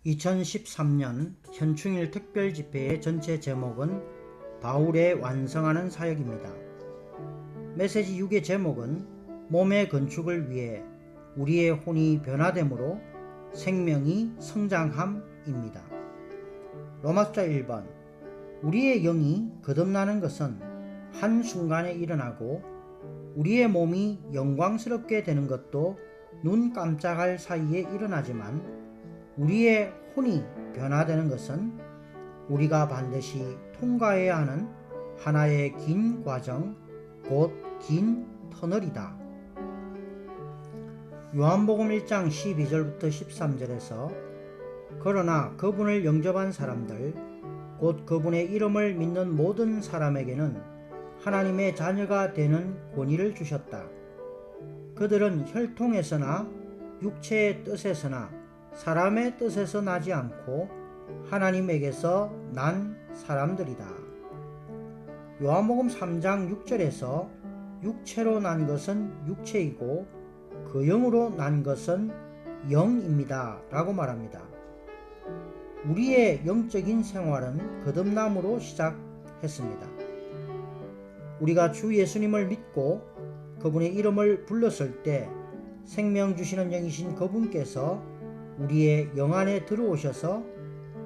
2013년 현충일 특별집회의 전체 제목은 바울의 완성하는 사역입니다. 메시지 6의 제목은 몸의 건축을 위해 우리의 혼이 변화됨으로 생명이 성장함입니다. 로마서 1번 우리의 영이 거듭나는 것은 한순간에 일어나고 우리의 몸이 영광스럽게 되는 것도 눈 깜짝할 사이에 일어나지만 우리의 혼이 변화되는 것은 우리가 반드시 통과해야 하는 하나의 긴 과정, 곧 긴 터널이다. 요한복음 1장 12절부터 13절에서 그러나 그분을 영접한 사람들, 곧 그분의 이름을 믿는 모든 사람에게는 하나님의 자녀가 되는 권위를 주셨다. 그들은 혈통에서나 육체의 뜻에서나 사람의 뜻에서 나지 않고 하나님에게서 난 사람들이다. 요한복음 3장 6절에서 육체로 난 것은 육체이고 그 영으로 난 것은 영입니다 라고 말합니다. 우리의 영적인 생활은 거듭남으로 시작했습니다. 우리가 주 예수님을 믿고 그분의 이름을 불렀을 때 생명 주시는 영이신 그분께서 우리의 영 안에 들어오셔서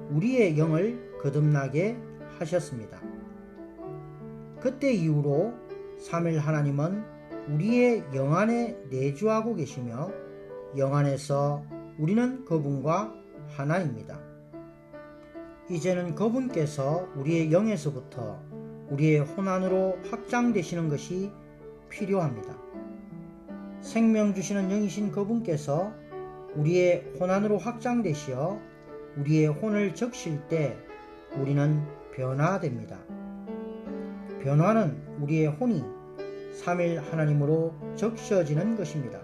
우리의 영을 거듭나게 하셨습니다. 그때 이후로 삼위 하나님은 우리의 영 안에 내주하고 계시며 영 안에서 우리는 그분과 하나입니다. 이제는 그분께서 우리의 영에서부터 우리의 혼 안으로 확장되시는 것이 필요합니다. 생명 주시는 영이신 그분께서 우리의 혼 안으로 확장되시어 우리의 혼을 적실 때 우리는 변화됩니다. 변화는 우리의 혼이 삼위 하나님으로 적셔지는 것입니다.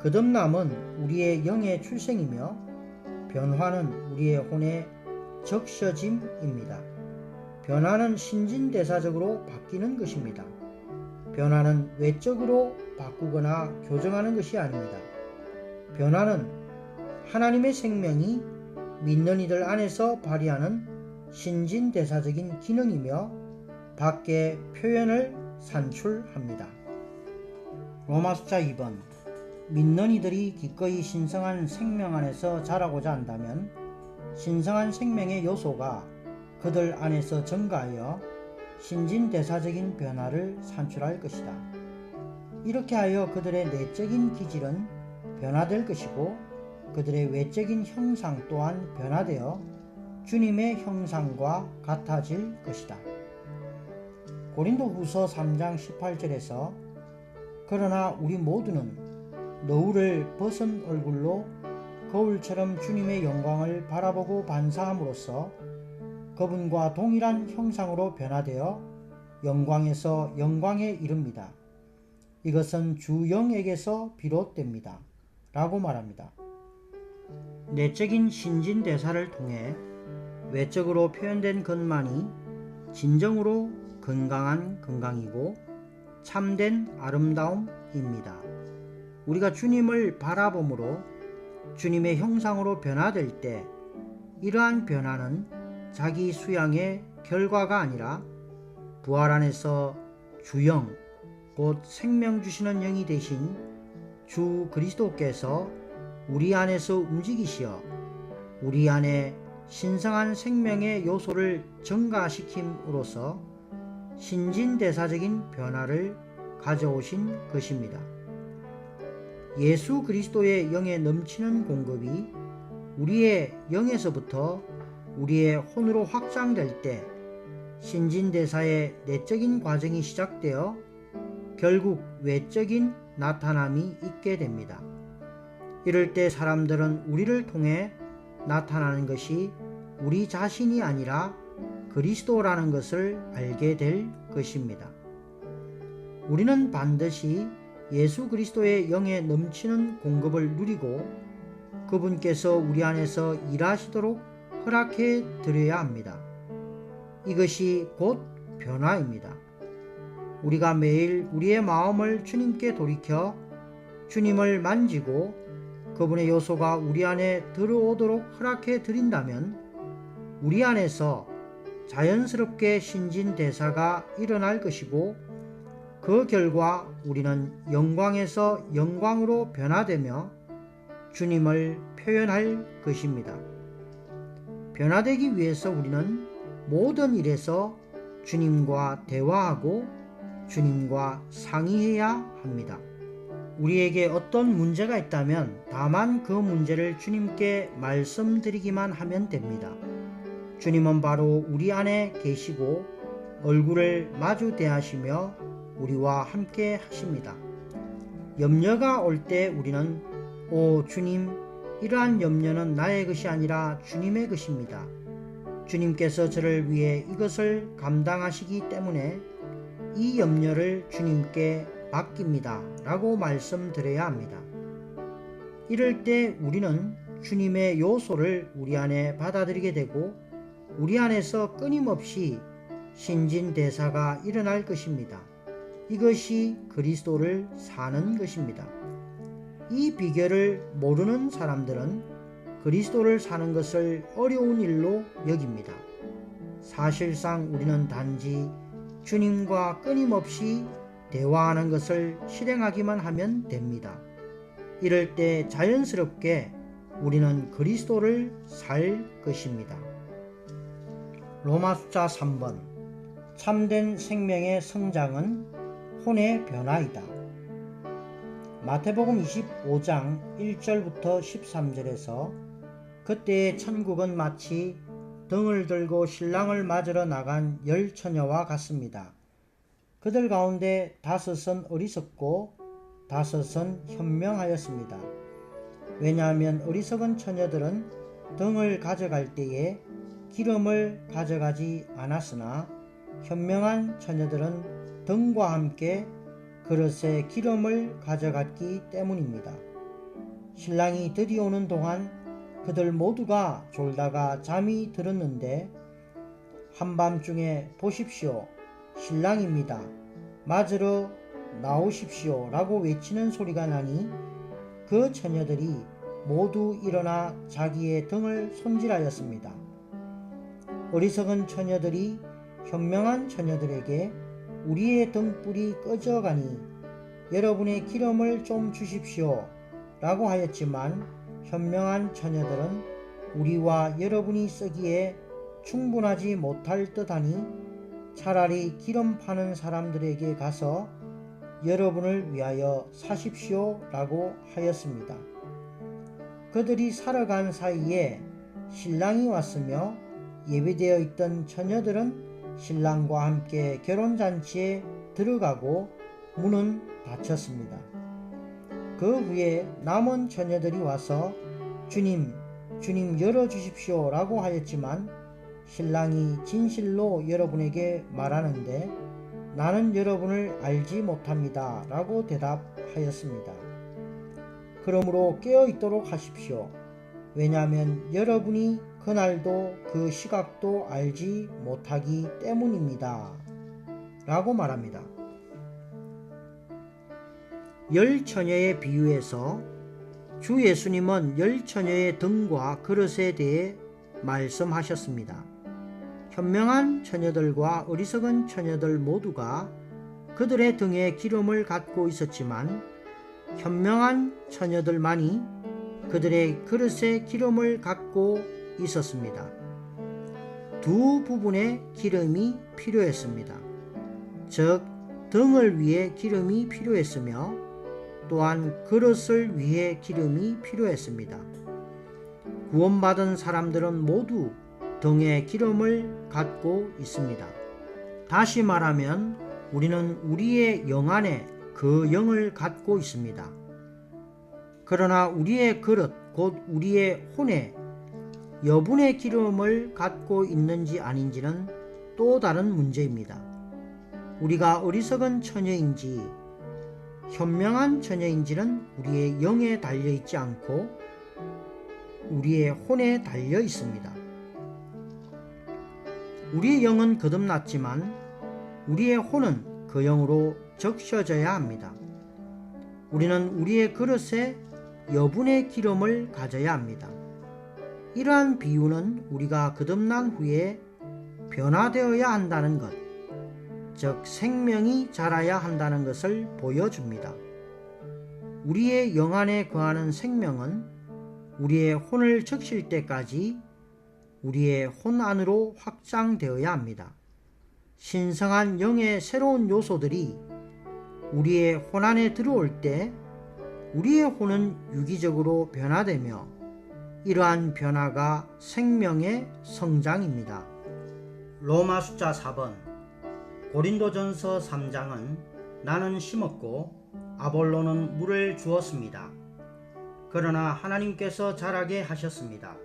거듭남은 우리의 영의 출생이며 변화는 우리의 혼의 적셔짐입니다. 변화는 신진대사적으로 바뀌는 것입니다. 변화는 외적으로 바꾸거나 교정하는 것이 아닙니다. 변화는 하나님의 생명이 믿는 이들 안에서 발휘하는 신진대사적인 기능이며 밖의 표현을 산출합니다. 로마서 2번 믿는 이들이 기꺼이 신성한 생명 안에서 자라고자 한다면 신성한 생명의 요소가 그들 안에서 증가하여 신진대사적인 변화를 산출할 것이다. 이렇게 하여 그들의 내적인 기질은 변화될 것이고 그들의 외적인 형상 또한 변화되어 주님의 형상과 같아질 것이다. 고린도후서 3장 18절에서 그러나 우리 모두는 너울을 벗은 얼굴로 거울처럼 주님의 영광을 바라보고 반사함으로써 그분과 동일한 형상으로 변화되어 영광에서 영광에 이릅니다. 이것은 주 영에게서 비롯됩니다. 라고 말합니다. 내적인 신진대사를 통해 외적으로 표현된 것만이 진정으로 건강한 건강이고 참된 아름다움입니다. 우리가 주님을 바라봄으로 주님의 형상으로 변화될 때 이러한 변화는 자기 수양의 결과가 아니라 부활 안에서 주영, 곧 생명 주시는 영이 되신 주 그리스도께서 우리 안에서 움직이시어 우리 안에 신성한 생명의 요소를 증가시킴으로써 신진대사적인 변화를 가져오신 것입니다. 예수 그리스도의 영에 넘치는 공급이 우리의 영에서부터 우리의 혼으로 확장될 때 신진대사의 내적인 과정이 시작되어 결국 외적인 나타남이 있게 됩니다. 이럴 때 사람들은 우리를 통해 나타나는 것이 우리 자신이 아니라 그리스도라는 것을 알게 될 것입니다. 우리는 반드시 예수 그리스도의 영에 넘치는 공급을 누리고 그분께서 우리 안에서 일하시도록 허락해 드려야 합니다. 이것이 곧 변화입니다. 우리가 매일 우리의 마음을 주님께 돌이켜 주님을 만지고 그분의 요소가 우리 안에 들어오도록 허락해 드린다면 우리 안에서 자연스럽게 신진대사가 일어날 것이고 그 결과 우리는 영광에서 영광으로 변화되며 주님을 표현할 것입니다. 변화되기 위해서 우리는 모든 일에서 주님과 대화하고 주님과 상의해야 합니다. 우리에게 어떤 문제가 있다면 다만 그 문제를 주님께 말씀드리기만 하면 됩니다. 주님은 바로 우리 안에 계시고 얼굴을 마주 대하시며 우리와 함께 하십니다. 염려가 올 때 우리는 오 주님, 이러한 염려는 나의 것이 아니라 주님의 것입니다. 주님께서 저를 위해 이것을 감당하시기 때문에 이 염려를 주님께 맡깁니다 라고 말씀드려야 합니다. 이럴 때 우리는 주님의 요소를 우리 안에 받아들이게 되고 우리 안에서 끊임없이 신진대사가 일어날 것입니다. 이것이 그리스도를 사는 것입니다. 이 비결을 모르는 사람들은 그리스도를 사는 것을 어려운 일로 여깁니다. 사실상 우리는 단지 주님과 끊임없이 대화하는 것을 실행하기만 하면 됩니다. 이럴 때 자연스럽게 우리는 그리스도를 살 것입니다. 로마 숫자 3번 참된 생명의 성장은 혼의 변화이다. 마태복음 25장 1절부터 13절에서 그때의 천국은 마치 등을 들고 신랑을 맞으러 나간 10 처녀와 같습니다. 그들 가운데 5은 어리석고 5은 현명하였습니다. 왜냐하면 어리석은 처녀들은 등을 가져갈 때에 기름을 가져가지 않았으나 현명한 처녀들은 등과 함께 그릇에 기름을 가져갔기 때문입니다. 신랑이 들이오는 동안 그들 모두가 졸다가 잠이 들었는데 한밤중에 보십시오, 신랑입니다, 맞으러 나오십시오 라고 외치는 소리가 나니 그 처녀들이 모두 일어나 자기의 등을 손질하였습니다. 어리석은 처녀들이 현명한 처녀들에게 우리의 등불이 꺼져가니 여러분의 기름을 좀 주십시오 라고 하였지만 현명한 처녀들은 우리와 여러분이 쓰기에 충분하지 못할 듯하니 차라리 기름 파는 사람들에게 가서 여러분을 위하여 사십시오 라고 하였습니다. 그들이 살아간 사이에 신랑이 왔으며 예비되어 있던 처녀들은 신랑과 함께 결혼잔치에 들어가고 문은 닫혔습니다. 그 후에 남은 처녀들이 와서 주님, 주님 열어주십시오 라고 하였지만 신랑이 진실로 여러분에게 말하는데 나는 여러분을 알지 못합니다 라고 대답하였습니다. 그러므로 깨어있도록 하십시오. 왜냐하면 여러분이 그날도 그 시각도 알지 못하기 때문입니다 라고 말합니다. 10 처녀의 비유에서 주 예수님은 10 처녀의 등과 그릇에 대해 말씀하셨습니다. 현명한 처녀들과 어리석은 처녀들 모두가 그들의 등에 기름을 갖고 있었지만 현명한 처녀들만이 그들의 그릇에 기름을 갖고 있었습니다. 두 부분의 기름이 필요했습니다. 즉 등을 위해 기름이 필요했으며 또한 그릇을 위해 기름이 필요했습니다. 구원받은 사람들은 모두 등에 기름을 갖고 있습니다. 다시 말하면 우리는 우리의 영 안에 그 영을 갖고 있습니다. 그러나 우리의 그릇 곧 우리의 혼에 여분의 기름을 갖고 있는지 아닌지는 또 다른 문제입니다. 우리가 어리석은 처녀인지 현명한 처녀인지는 우리의 영에 달려있지 않고 우리의 혼에 달려 있습니다. 우리의 영은 거듭났지만 우리의 혼은 그 영으로 적셔져야 합니다. 우리는 우리의 그릇에 여분의 기름을 가져야 합니다. 이러한 비유는 우리가 거듭난 후에 변화되어야 한다는 것, 즉 생명이 자라야 한다는 것을 보여줍니다. 우리의 영 안에 거하는 생명은 우리의 혼을 적실 때까지 우리의 혼 안으로 확장되어야 합니다. 신성한 영의 새로운 요소들이 우리의 혼 안에 들어올 때 우리의 혼은 유기적으로 변화되며 이러한 변화가 생명의 성장입니다. 로마 숫자 4번 고린도전서 3장은 나는 심었고 아볼로는 물을 주었습니다. 그러나 하나님께서 자라게 하셨습니다.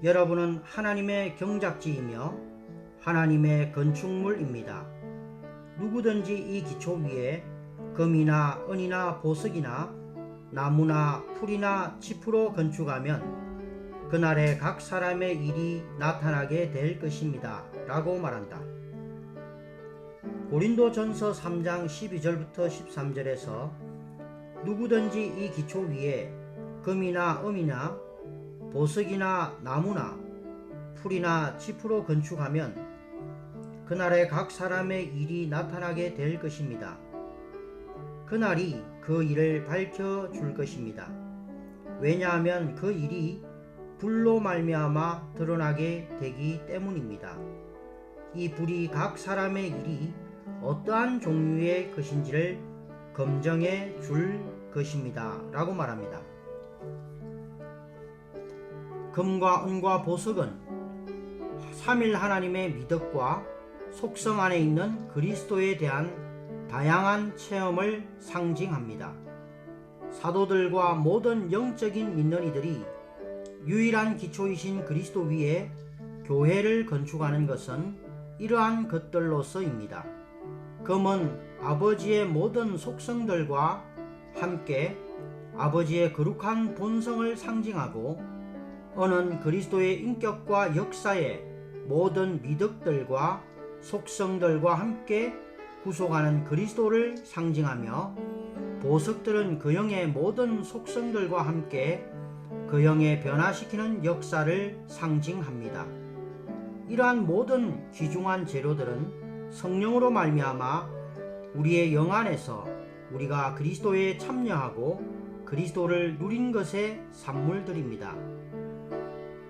여러분은 하나님의 경작지이며 하나님의 건축물입니다. 누구든지 이 기초 위에 금이나 은이나 보석이나 나무나 풀이나 짚으로 건축하면 그날에 각 사람의 일이 나타나게 될 것입니다. 라고 말한다. 고린도전서 3장 12절부터 13절에서 누구든지 이 기초 위에 금이나 은이나 보석이나 나무나 풀이나 짚으로 건축하면 그날에 각 사람의 일이 나타나게 될 것입니다. 그날이 그 일을 밝혀줄 것입니다. 왜냐하면 그 일이 불로 말미암아 드러나게 되기 때문입니다. 이 불이 각 사람의 일이 어떠한 종류의 것인지를 검증해 줄 것입니다. 라고 말합니다. 금과 은과 보석은 삼일 하나님의 미덕과 속성 안에 있는 그리스도에 대한 다양한 체험을 상징합니다. 사도들과 모든 영적인 믿는 이들이 유일한 기초이신 그리스도 위에 교회를 건축하는 것은 이러한 것들로서입니다. 금은 아버지의 모든 속성들과 함께 아버지의 거룩한 본성을 상징하고, 은은 그리스도의 인격과 역사의 모든 미덕들과 속성들과 함께 구속하는 그리스도를 상징하며, 보석들은 그 영의 모든 속성들과 함께 그 영의 변화시키는 역사를 상징합니다. 이러한 모든 귀중한 재료들은 성령으로 말미암아 우리의 영 안에서 우리가 그리스도에 참여하고 그리스도를 누린 것의 산물들입니다.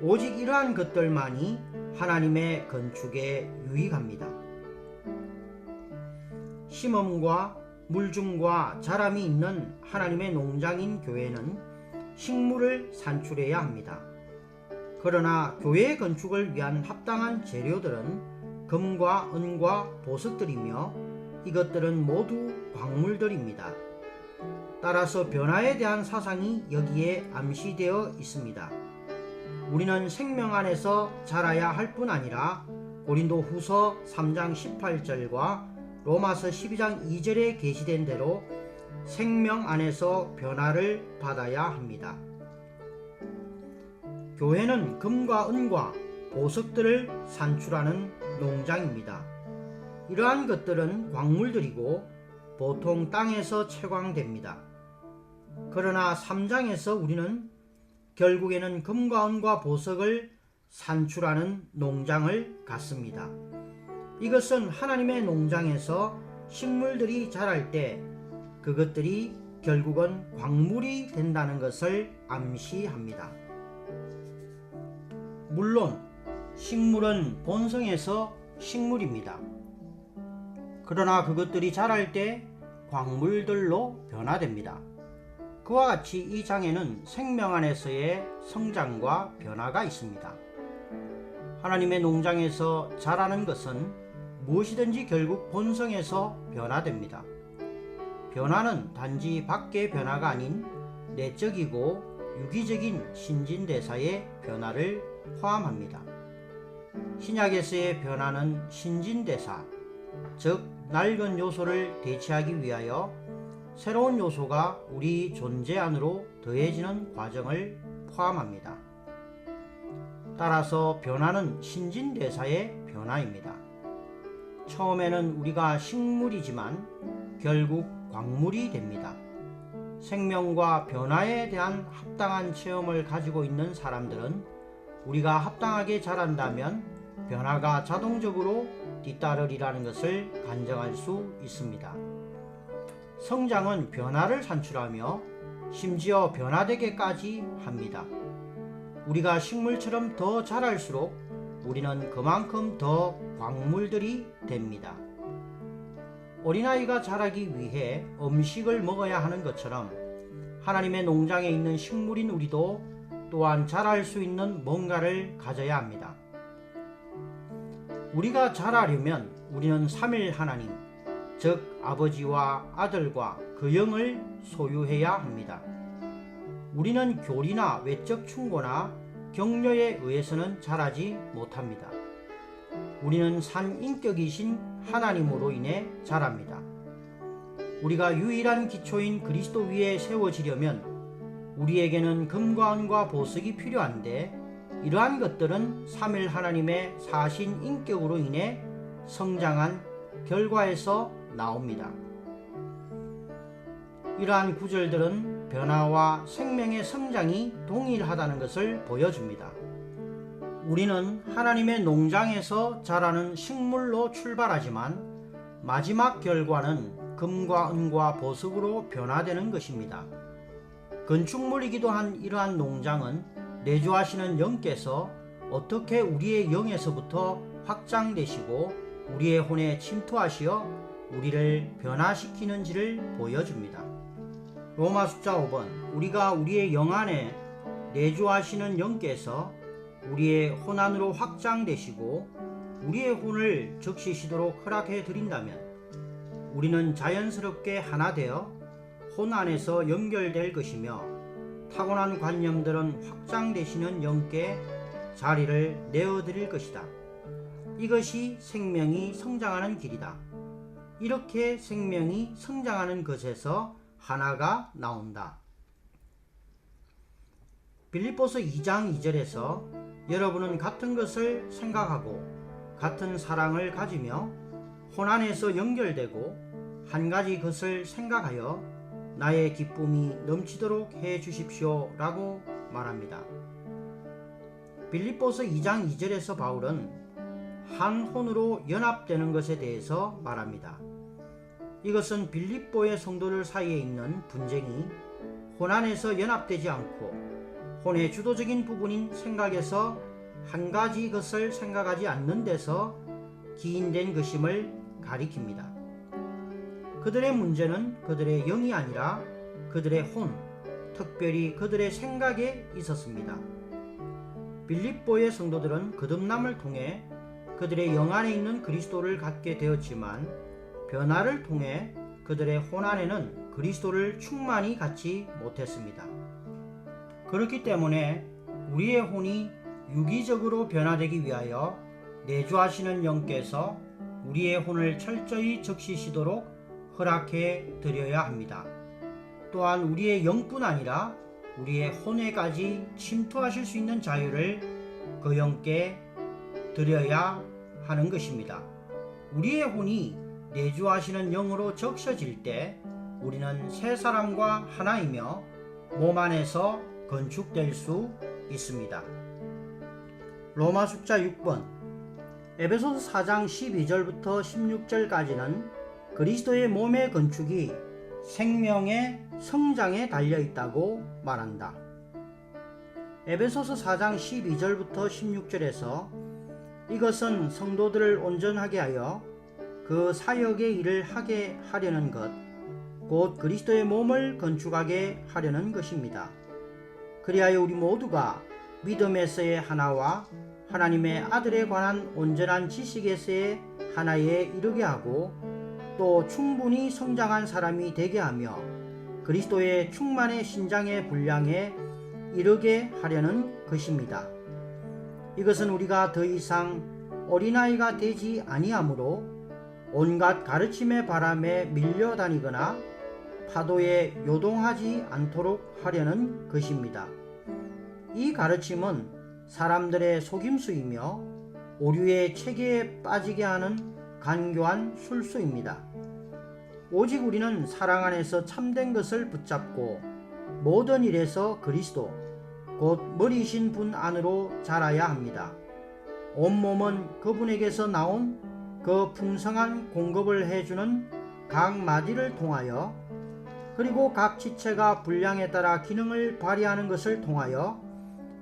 오직 이러한 것들만이 하나님의 건축에 유익합니다. 심음과 물줌과 자람이 있는 하나님의 농장인 교회는 식물을 산출해야 합니다. 그러나 교회 건축을 위한 합당한 재료들은 금과 은과 보석들이며 이것들은 모두 광물들입니다. 따라서 변화에 대한 사상이 여기에 암시되어 있습니다. 우리는 생명 안에서 자라야 할 뿐 아니라 고린도 후서 3장 18절과 로마서 12장 2절에 게시된 대로 생명 안에서 변화를 받아야 합니다. 교회는 금과 은과 보석들을 산출하는 농장입니다. 이러한 것들은 광물들이고 보통 땅에서 채광됩니다. 그러나 3장에서 우리는 결국에는 금과 은과 보석을 산출하는 농장을 갖습니다. 이것은 하나님의 농장에서 식물들이 자랄 때 그것들이 결국은 광물이 된다는 것을 암시합니다. 물론 식물은 본성에서 식물입니다. 그러나 그것들이 자랄 때 광물들로 변화됩니다. 그와 같이 이 장에는 생명 안에서의 성장과 변화가 있습니다. 하나님의 농장에서 자라는 것은 무엇이든지 결국 본성에서 변화됩니다. 변화는 단지 밖의 변화가 아닌 내적이고 유기적인 신진대사의 변화를 포함합니다. 신약에서의 변화는 신진대사, 즉 낡은 요소를 대체하기 위하여 새로운 요소가 우리 존재 안으로 더해지는 과정을 포함합니다. 따라서 변화는 신진대사의 변화입니다. 처음에는 우리가 식물이지만 결국 광물이 됩니다. 생명과 변화에 대한 합당한 체험을 가지고 있는 사람들은 우리가 합당하게 자란다면 변화가 자동적으로 뒤따르리라는 것을 간증할 수 있습니다. 성장은 변화를 산출하며 심지어 변화되게까지 합니다. 우리가 식물처럼 더 자랄수록 우리는 그만큼 더 광물들이 됩니다. 어린아이가 자라기 위해 음식을 먹어야 하는 것처럼 하나님의 농장에 있는 식물인 우리도 또한 자랄 수 있는 뭔가를 가져야 합니다. 우리가 자라려면 우리는 삼일 하나님, 즉 아버지와 아들과 그 영을 소유해야 합니다. 우리는 교리나 외적 충고나 격려에 의해서는 자라지 못합니다. 우리는 산 인격이신 하나님으로 인해 자랍니다. 우리가 유일한 기초인 그리스도 위에 세워지려면 우리에게는 금과 은과 보석이 필요한데 이러한 것들은 삼일 하나님의 사신 인격으로 인해 성장한 결과에서 나옵니다. 이러한 구절들은 변화와 생명의 성장이 동일하다는 것을 보여줍니다. 우리는 하나님의 농장에서 자라는 식물로 출발하지만 마지막 결과는 금과 은과 보석으로 변화되는 것입니다. 건축물이기도 한 이러한 농장은 내주하시는 영께서 어떻게 우리의 영에서부터 확장되시고 우리의 혼에 침투하시어 우리를 변화시키는지를 보여줍니다. 로마 숫자 5번 우리가 우리의 영 안에 내주하시는 영께서 우리의 혼 안으로 확장되시고 우리의 혼을 적시시도록 허락해 드린다면 우리는 자연스럽게 하나 되어 혼 안에서 연결될 것이며 타고난 관념들은 확장되시는 영께 자리를 내어드릴 것이다. 이것이 생명이 성장하는 길이다. 이렇게 생명이 성장하는 것에서 하나가 나온다. 빌립보서 2장 2절에서 여러분은 같은 것을 생각하고 같은 사랑을 가지며 혼 안에서 연결되고 한 가지 것을 생각하여 나의 기쁨이 넘치도록 해 주십시오 라고 말합니다. 빌립보서 2장 2절에서 바울은 한 혼으로 연합되는 것에 대해서 말합니다. 이것은 빌립보의 성도들 사이에 있는 분쟁이 혼 안에서 연합되지 않고 혼의 주도적인 부분인 생각에서 한 가지 것을 생각하지 않는 데서 기인된 것임을 가리킵니다. 그들의 문제는 그들의 영이 아니라 그들의 혼, 특별히 그들의 생각에 있었습니다. 빌립보의 성도들은 거듭남을 통해 그들의 영 안에 있는 그리스도를 갖게 되었지만 변화를 통해 그들의 혼 안에는 그리스도를 충만히 갖지 못했습니다. 그렇기 때문에 우리의 혼이 유기적으로 변화되기 위하여 내주하시는 영께서 우리의 혼을 철저히 적시시도록 허락해 드려야 합니다. 또한 우리의 영뿐 아니라 우리의 혼에까지 침투하실 수 있는 자유를 그 영께 드려야 하는 것입니다. 우리의 혼이 내주하시는 영으로 적셔질 때 우리는 새 사람과 하나이며 몸 안에서 건축될 수 있습니다. 로마 숫자 6번 에베소서 4장 12절부터 16절까지는 그리스도의 몸의 건축이 생명의 성장에 달려있다고 말한다. 에베소서 4장 12절부터 16절에서 이것은 성도들을 온전하게 하여 그 사역의 일을 하게 하려는 것, 곧 그리스도의 몸을 건축하게 하려는 것입니다. 그리하여 우리 모두가 믿음에서의 하나와 하나님의 아들에 관한 온전한 지식에서의 하나에 이르게 하고 또 충분히 성장한 사람이 되게 하며 그리스도의 충만의 신장의 분량에 이르게 하려는 것입니다. 이것은 우리가 더 이상 어린아이가 되지 아니하므로 온갖 가르침의 바람에 밀려다니거나 파도에 요동하지 않도록 하려는 것입니다. 이 가르침은 사람들의 속임수이며 오류의 체계에 빠지게 하는 간교한 술수입니다. 오직 우리는 사랑 안에서 참된 것을 붙잡고 모든 일에서 그리스도 곧 머리이신 분 안으로 자라야 합니다. 온몸은 그분에게서 나온 그 풍성한 공급을 해주는 각 마디를 통하여 그리고 각 지체가 분량에 따라 기능을 발휘하는 것을 통하여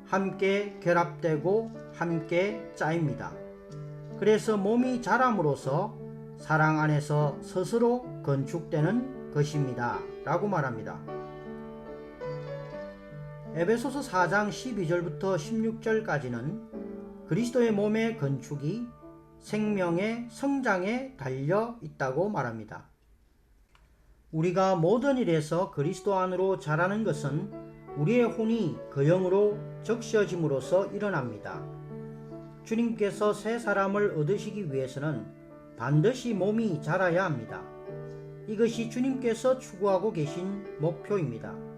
함께 결합되고 함께 짜입니다. 그래서 몸이 자람으로써 사랑 안에서 스스로 건축되는 것입니다. 라고 말합니다. 에베소서 4장 12절부터 16절까지는 그리스도의 몸의 건축이 생명의 성장에 달려 있다고 말합니다. 우리가 모든 일에서 그리스도 안으로 자라는 것은 우리의 혼이 그 영으로 적셔짐으로써 일어납니다. 주님께서 새 사람을 얻으시기 위해서는 반드시 몸이 자라야 합니다. 이것이 주님께서 추구하고 계신 목표입니다.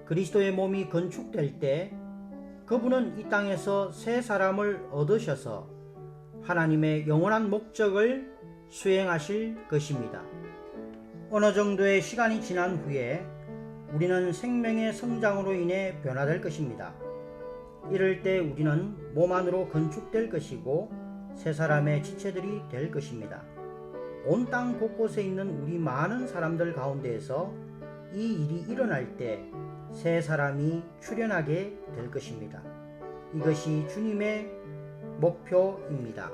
그리스도의 몸이 건축될 때 그분은 이 땅에서 새 사람을 얻으셔서 하나님의 영원한 목적을 수행하실 것입니다. 어느 정도의 시간이 지난 후에 우리는 생명의 성장으로 인해 변화될 것입니다. 이럴 때 우리는 몸 안으로 건축될 것이고 새 사람의 지체들이 될 것입니다. 온 땅 곳곳에 있는 우리 많은 사람들 가운데에서 이 일이 일어날 때 새 사람이 출현하게 될 것입니다. 이것이 주님의 목표입니다.